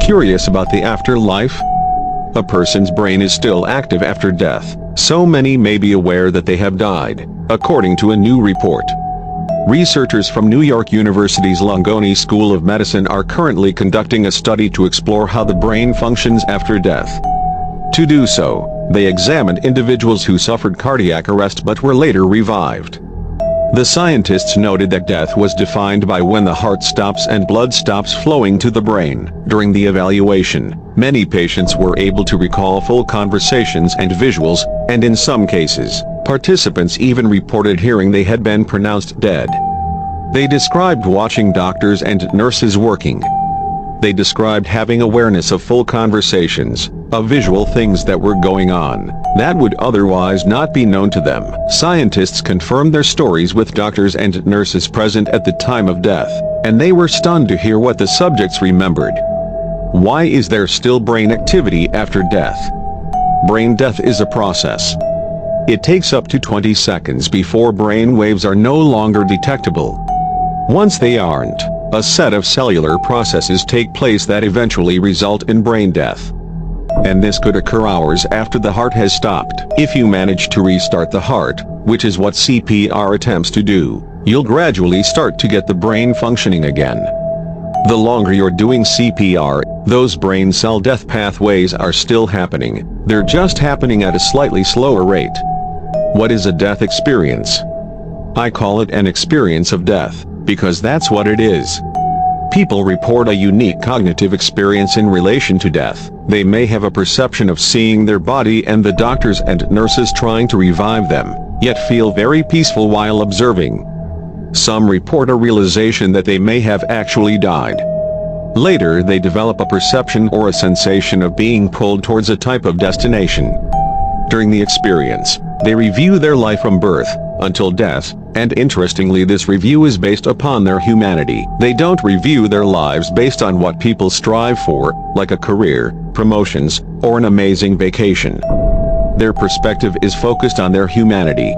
curious about the afterlife? A person's brain is still active after death, so many may be aware that they have died, according to a new report. Researchers from New York University's Langone School of Medicine are currently conducting a study to explore how the brain functions after death. To do so, they examined individuals who suffered cardiac arrest but were later revived. The scientists noted that death was defined by when the heart stops and blood stops flowing to the brain. During the evaluation, many patients were able to recall full conversations and visuals, and in some cases, participants even reported hearing they had been pronounced dead. They described watching doctors and nurses working. They described having awareness of full conversations, of visual things that were going on, that would otherwise not be known to them. Scientists confirmed their stories with doctors and nurses present at the time of death, and they were stunned to hear what the subjects remembered. Why is there still brain activity after death? Brain death is a process. It takes up to 20 seconds before brain waves are no longer detectable. Once they aren't, a set of cellular processes take place that eventually result in brain death. And this could occur hours after the heart has stopped. If you manage to restart the heart, which is what CPR attempts to do, you'll gradually start to get the brain functioning again. The longer you're doing CPR, those brain cell death pathways are still happening. They're just happening at a slightly slower rate. What is a death experience? I call it an experience of death, because that's what it is. People report a unique cognitive experience in relation to death. They may have a perception of seeing their body and the doctors and nurses trying to revive them, yet feel very peaceful while observing. Some report a realization that they may have actually died. Later they develop a perception or a sensation of being pulled towards a type of destination. During the experience, they review their life from birth until death, and interestingly this review is based upon their humanity. They don't review their lives based on what people strive for, like a career, promotions, or an amazing vacation. Their perspective is focused on their humanity.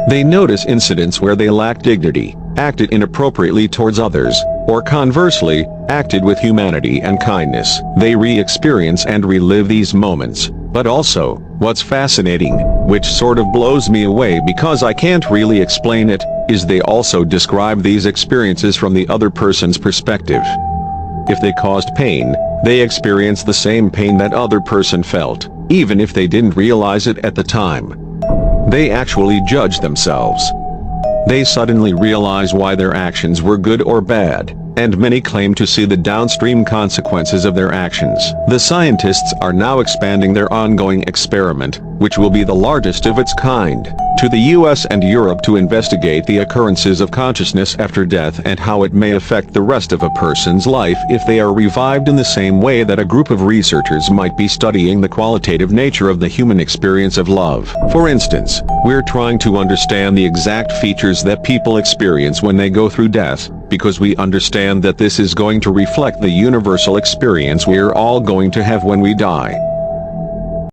They notice incidents where they lacked dignity, acted inappropriately towards others, or conversely, acted with humanity and kindness. They re-experience and relive these moments. But also, what's fascinating, which sort of blows me away because I can't really explain it, is they also describe these experiences from the other person's perspective. If they caused pain, they experience the same pain that other person felt, even if they didn't realize it at the time. They actually judge themselves. They suddenly realize why their actions were good or bad, and many claim to see the downstream consequences of their actions. The scientists are now expanding their ongoing experiment, which will be the largest of its kind, to the US and Europe to investigate the occurrences of consciousness after death and how it may affect the rest of a person's life if they are revived in the same way that a group of researchers might be studying the qualitative nature of the human experience of love. For instance, we're trying to understand the exact features that people experience when they go through death, because we understand that this is going to reflect the universal experience we're all going to have when we die.